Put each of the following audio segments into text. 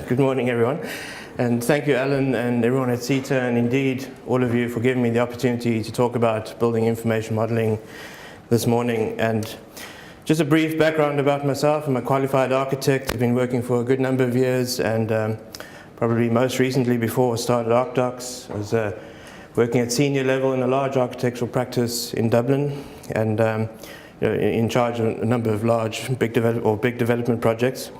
Good morning, everyone. And thank you, Alan, and everyone at CITA, and indeed all of you for giving me the opportunity to talk about building information modeling this morning. And just a brief background about myself. I'm a qualified architect. I've been working for a good number of years, and probably most recently before I started Ardox, I was working at senior level in a large architectural practice in Dublin, and in charge of a number of large, big development projects.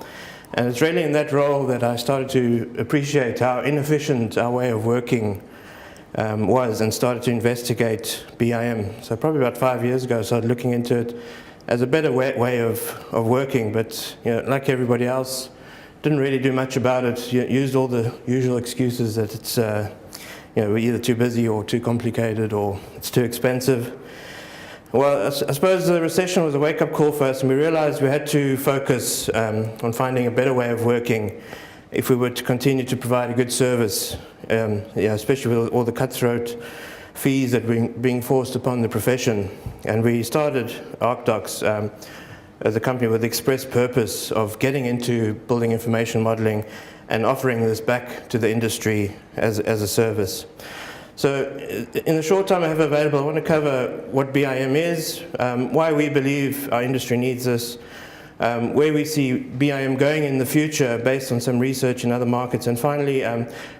And it's really in that role that I started to appreciate how inefficient our way of working was, and started to investigate BIM. So probably about 5 years ago, I started looking into it as a better way of working, but like everybody else, didn't really do much about it. Used all the usual excuses that it's we're either too busy or too complicated or it's too expensive. Well, I suppose the recession was a wake-up call for us, and we realized we had to focus on finding a better way of working if we were to continue to provide a good service, especially with all the cutthroat fees that were being forced upon the profession. And we started Ardox as a company with the express purpose of getting into building information modeling and offering this back to the industry as a service. So in the short time I have available, I want to cover what BIM is, why we believe our industry needs this, where we see BIM going in the future based on some research in other markets, and finally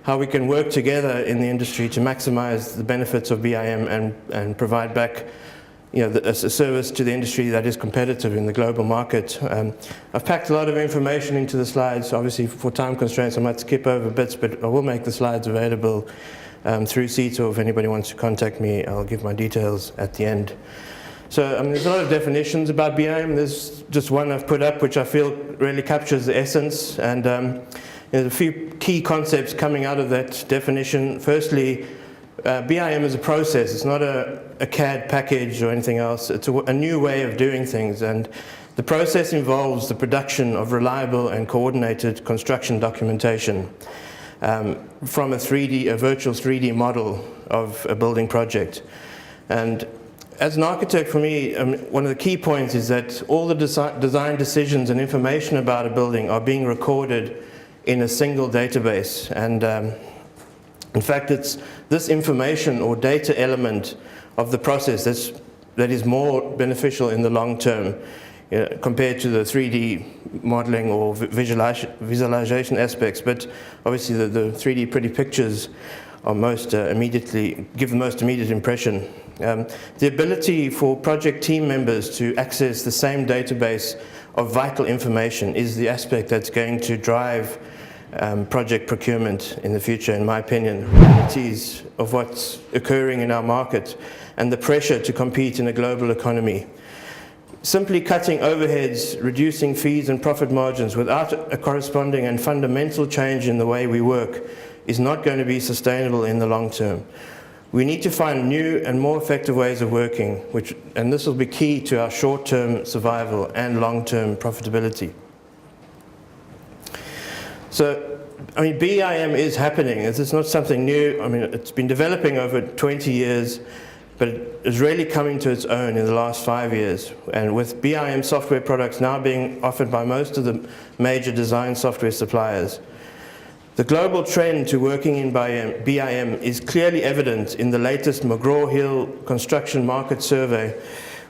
how we can work together in the industry to maximize the benefits of BIM and provide back a service to the industry that is competitive in the global market. I've packed a lot of information into the slides. Obviously for time constraints I might skip over bits, but I will make the slides available through CITA, or if anybody wants to contact me, I'll give my details at the end. So there's a lot of definitions about BIM. There's just one I've put up which I feel really captures the essence, and there's a few key concepts coming out of that definition. Firstly, BIM is a process. It's not a CAD package or anything else. It's a new way of doing things, and the process involves the production of reliable and coordinated construction documentation from a virtual 3D model of a building project. And as an architect, for me, one of the key points is that all the design decisions and information about a building are being recorded in a single database. And in fact, it's this information or data element of the process that is more beneficial in the long term compared to the 3D modeling or visualization aspects. But obviously the 3D pretty pictures are give the most immediate impression. The ability for project team members to access the same database of vital information is the aspect that's going to drive project procurement in the future, in my opinion. Realities of what's occurring in our market and the pressure to compete in a global economy. Simply cutting overheads, reducing fees and profit margins without a corresponding and fundamental change in the way we work is not going to be sustainable in the long term. We need to find new and more effective ways of working, and this will be key to our short-term survival and long-term profitability. So, BIM is happening. It's not something new. It's been developing over 20 years, but it is really coming to its own in the last 5 years. And with BIM software products now being offered by most of the major design software suppliers, the global trend to working in BIM is clearly evident in the latest McGraw-Hill Construction Market Survey,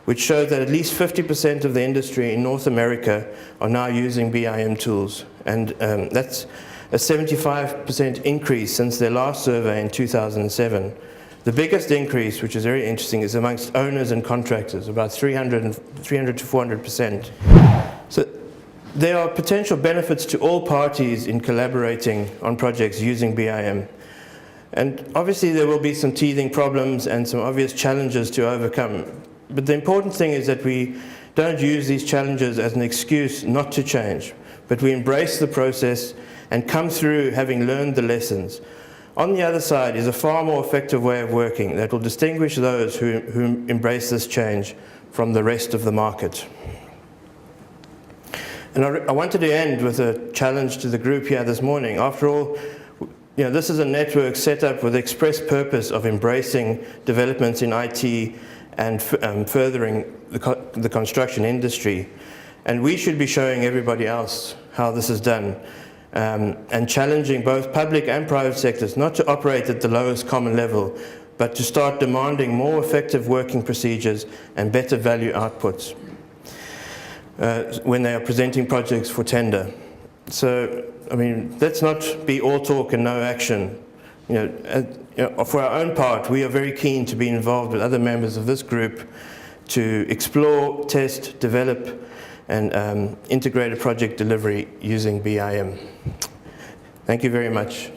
which showed that at least 50% of the industry in North America are now using BIM tools. And that's a 75% increase since their last survey in 2007. The biggest increase, which is very interesting, is amongst owners and contractors, about 300 to 400%. So there are potential benefits to all parties in collaborating on projects using BIM. And obviously there will be some teething problems and some obvious challenges to overcome. But the important thing is that we don't use these challenges as an excuse not to change, but we embrace the process and come through having learned the lessons. On the other side is a far more effective way of working that will distinguish those who embrace this change from the rest of the market. And I wanted to end with a challenge to the group here this morning. After all, this is a network set up with the express purpose of embracing developments in IT and furthering the construction industry. And we should be showing everybody else how this is done, and challenging both public and private sectors not to operate at the lowest common level, but to start demanding more effective working procedures and better value outputs when they are presenting projects for tender. So, I mean, let's not be all talk and no action. For our own part, we are very keen to be involved with other members of this group to explore, test, develop, and integrate a project delivery using BIM. Thank you very much.